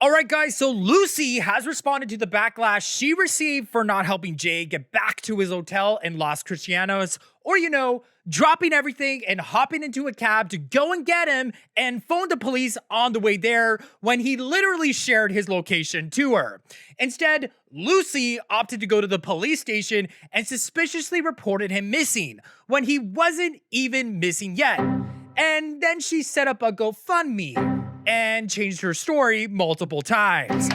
All right, guys, so Lucy has responded to the backlash she received for not helping Jay get back to his hotel in Los Cristianos, or, dropping everything and hopping into a cab to go and get him and phone the police on the way there when he literally shared his location to her. Instead, Lucy opted to go to the police station and suspiciously reported him missing when he wasn't even missing yet. And then she set up a GoFundMe and changed her story multiple times.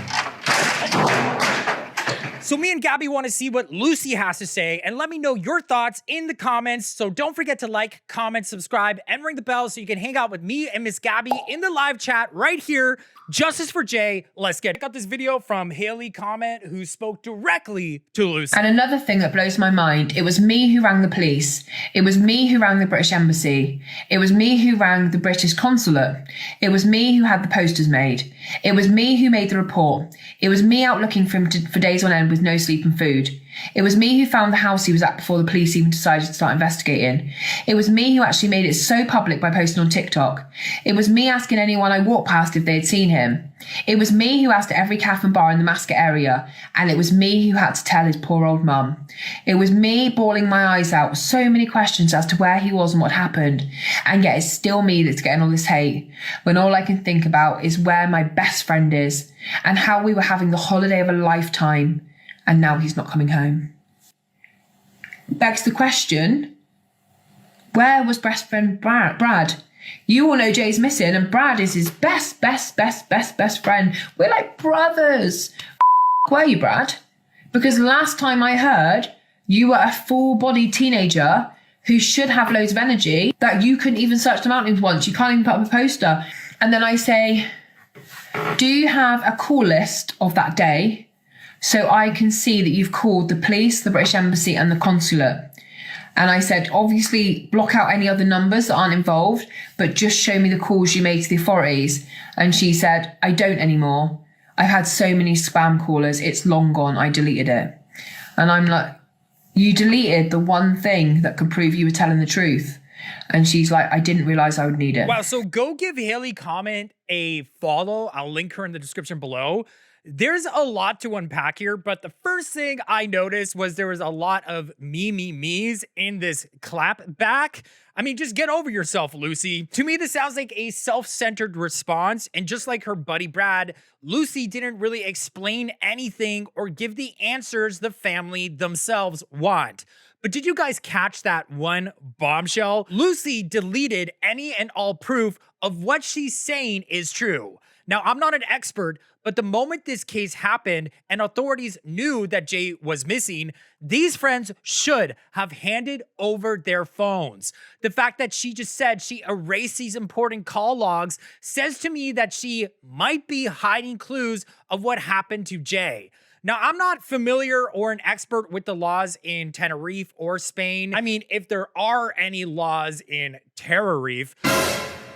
So me and Gabby want to see what Lucy has to say, and let me know your thoughts in the comments. So don't forget to like, comment, subscribe, and ring the bell so you can hang out with me and Miss Gabby in the live chat right here. Justice for Jay. Let's get it. Got this video from Haley Comment, who spoke directly to Lucy. And another thing that blows my mind, it was me who rang the police. It was me who rang the British Embassy. It was me who rang the British Consulate. It was me who had the posters made. It was me who made the report. It was me out looking for him for days on end with no sleep and food. It was me who found the house he was at before the police even decided to start investigating. It was me who actually made it so public by posting on TikTok. It was me asking anyone I walked past if they had seen him. It was me who asked at every cafe and bar in the Mascot area, and it was me who had to tell his poor old mum. It was me bawling my eyes out with so many questions as to where he was and what happened, and yet it's still me that's getting all this hate, when all I can think about is where my best friend is, and how we were having the holiday of a lifetime, and now he's not coming home. Begs the question, where was best friend Brad? You all know Jay's missing, and Brad is his best friend. We're like brothers. Where are you, Brad? Because last time I heard, you were a full-bodied teenager who should have loads of energy, that you couldn't even search the mountains once. You can't even put up a poster. And then I say, do you have a call list of that day so I can see that you've called the police, the British Embassy, and the consulate? And I said, obviously, block out any other numbers that aren't involved, but just show me the calls you made to the authorities. And she said, I don't anymore. I've had so many spam callers. It's long gone. I deleted it. And I'm like, you deleted the one thing that could prove you were telling the truth. And she's like, I didn't realize I would need it. Wow, so go give Haley Comment a follow. I'll link her in the description below. There's a lot to unpack here, but the first thing I noticed was there was a lot of me's in this clap back. I mean, just get over yourself, Lucy. To me, this sounds like a self-centered response, and just like her buddy Brad, Lucy didn't really explain anything or give the answers the family themselves want. But did you guys catch that one bombshell? Lucy deleted any and all proof of what she's saying is true. Now, I'm not an expert, but the moment this case happened and authorities knew that Jay was missing, these friends should have handed over their phones. The fact that she just said she erased these important call logs says to me that she might be hiding clues of what happened to Jay. Now, I'm not familiar or an expert with the laws in Tenerife or Spain. I mean, if there are any laws in Tenerife.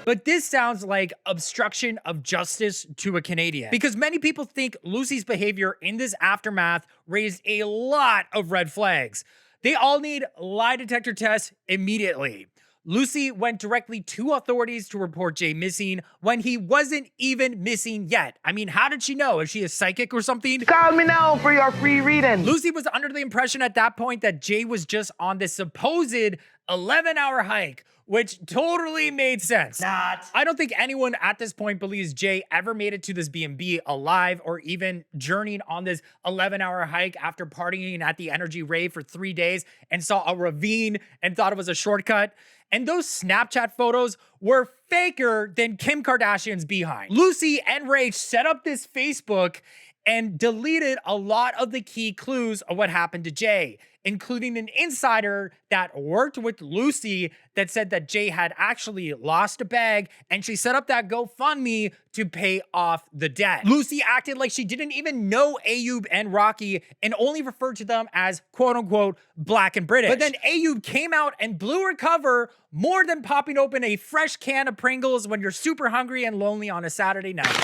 But this sounds like obstruction of justice to a Canadian, because many people think Lucy's behavior in this aftermath raised a lot of red flags. They all need lie detector tests immediately. Lucy went directly to authorities to report Jay missing when he wasn't even missing yet. I mean, how did she know? Is she a psychic or something? Call me now for your free reading. Lucy was under the impression at that point that Jay was just on this supposed 11-hour hike, which totally made sense. Not. I don't think anyone at this point believes Jay ever made it to this B&B alive, or even journeyed on this 11-hour hike after partying at the Energy Rave for 3 days and saw a ravine and thought it was a shortcut. And those Snapchat photos were faker than Kim Kardashian's behind. Lucy and Rach set up this Facebook and deleted a lot of the key clues of what happened to Jay, including an insider that worked with Lucy that said that Jay had actually lost a bag, and she set up that GoFundMe to pay off the debt. Lucy acted like she didn't even know Ayub and Rocky and only referred to them as quote-unquote Black and British. But then Ayub came out and blew her cover more than popping open a fresh can of Pringles when you're super hungry and lonely on a Saturday night.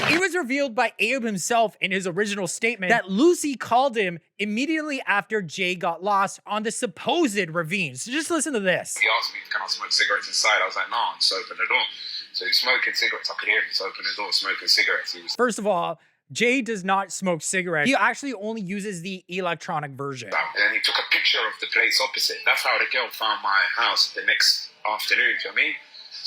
He was revealed by Ayub himself in his original statement that Lucy called him immediately after Jay got lost on the supposed ravine. So just listen to this. He asked me, can I smoke cigarettes inside? I was like, no, just open the door. So he's smoking cigarettes. I could hear him just open the door, smoking cigarettes. First of all, Jay does not smoke cigarettes. He actually only uses the electronic version. And he took a picture of the place opposite. That's how the girl found my house the next afternoon, do you know what I mean?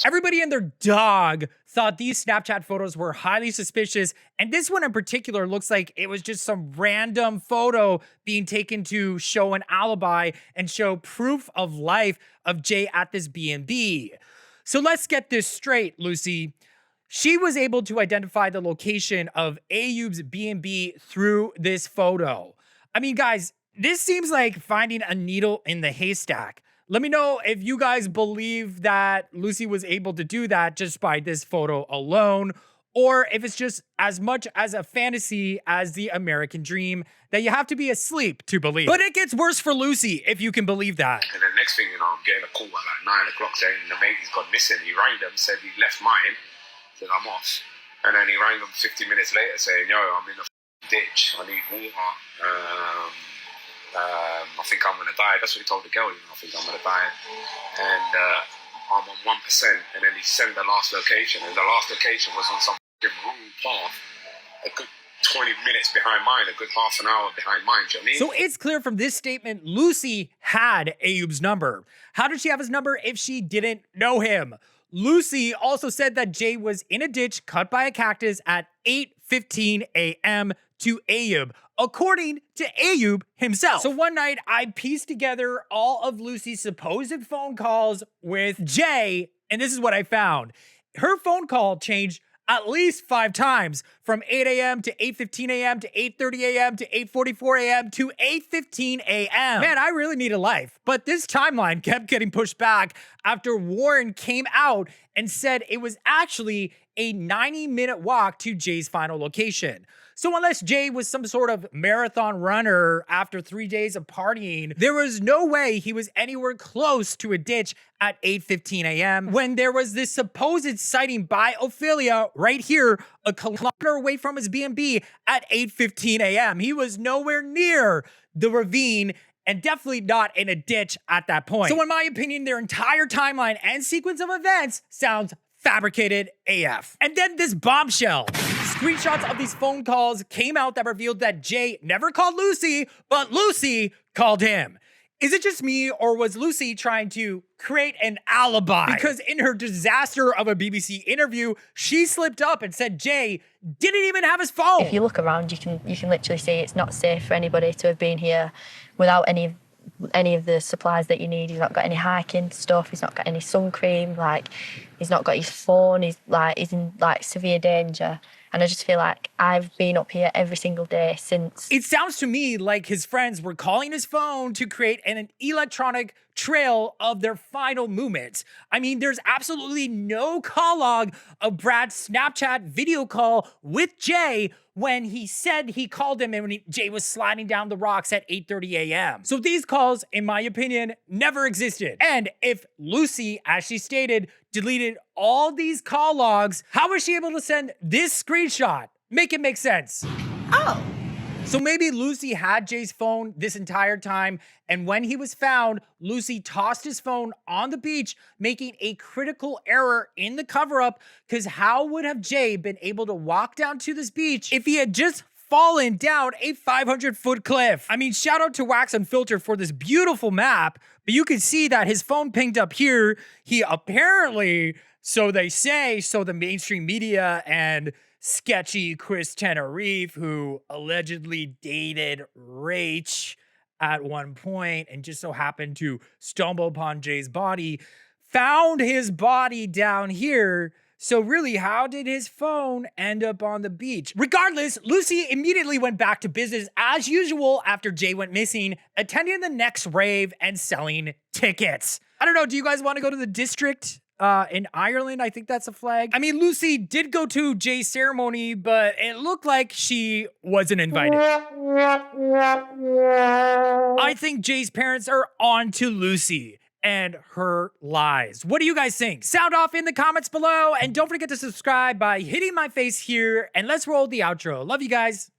Everybody and their dog thought these Snapchat photos were highly suspicious, and this one in particular looks like it was just some random photo being taken to show an alibi and show proof of life of Jay at this B&B. So let's get this straight, Lucy. She was able to identify the location of Ayub's B&B through this photo. I mean, guys, this seems like finding a needle in the haystack. Let me know if you guys believe that Lucy was able to do that just by this photo alone, or if it's just as much as a fantasy as the American dream that you have to be asleep to believe. But it gets worse for Lucy, if you can believe that. And the next thing, I'm getting a call at like 9 o'clock saying the mate has gone missing. He rang them, said he left mine, said I'm off. And then he rang them 50 minutes later saying, yo, I'm in the ditch, I need water. I think I'm going to die. That's what he told the girl, I think I'm going to die. And I'm on 1%. And then he sent the last location. And the last location was on some wrong path. A good 20 minutes behind mine, a good half an hour behind mine, do you know what I mean? So it's clear from this statement, Lucy had Ayub's number. How did she have his number if she didn't know him? Lucy also said that Jay was in a ditch cut by a cactus at 8:15 a.m. to Ayub, according to Ayub himself. So one night, I pieced together all of Lucy's supposed phone calls with Jay, and this is what I found. Her phone call changed at least 5 times, from 8 a.m. to 8:15 a.m. to 8:30 a.m. to 8:44 a.m. to 8:15 a.m. Man, I really need a life. But this timeline kept getting pushed back after Warren came out and said it was actually a 90-minute walk to Jay's final location. So unless Jay was some sort of marathon runner after 3 days of partying, there was no way he was anywhere close to a ditch at 8:15 a.m. when there was this supposed sighting by Ophelia right here, a kilometer away from his B&B at 8:15 a.m. He was nowhere near the ravine and definitely not in a ditch at that point. So in my opinion, their entire timeline and sequence of events sounds fabricated AF. And then this bombshell. Screenshots of these phone calls came out that revealed that Jay never called Lucy, but Lucy called him. Is it just me, or was Lucy trying to create an alibi? Because in her disaster of a BBC interview, she slipped up and said Jay didn't even have his phone. If you look around, you can literally see it's not safe for anybody to have been here without any of the supplies that you need. He's not got any hiking stuff. He's not got any sun cream. Like, he's not got his phone. He's in severe danger. And I just feel like I've been up here every single day since. It sounds to me like his friends were calling his phone to create an electronic trail of their final movements. I mean, there's absolutely no call log of Brad's Snapchat video call with Jay when he said he called him and when Jay was sliding down the rocks at 8:30 a.m. So these calls, in my opinion, never existed. And if Lucy, as she stated, deleted all these call logs, how was she able to send this screenshot? Make it make sense. Oh. So maybe Lucy had Jay's phone this entire time, and when he was found, Lucy tossed his phone on the beach, making a critical error in the cover-up, because how would have Jay been able to walk down to this beach if he had just fallen down a 500-foot cliff? I mean, shout out to Wax Unfiltered for this beautiful map, but you can see that his phone pinged up here. He apparently, so they say, so the mainstream media and sketchy Chris Tenerife, who allegedly dated Rach at one point and just so happened to stumble upon Jay's body, found his body down here. So really, how did his phone end up on the beach? Regardless, Lucy immediately went back to business as usual after Jay went missing, attending the next rave and selling tickets. I don't know, do you guys want to go to the district? In Ireland, I think that's a flag. I mean, Lucy did go to Jay's ceremony, but it looked like she wasn't invited. I think Jay's parents are on to Lucy. and her lies. What do you guys think? Sound off in the comments below, and don't forget to subscribe by hitting my face here, and let's roll the outro. Love you guys.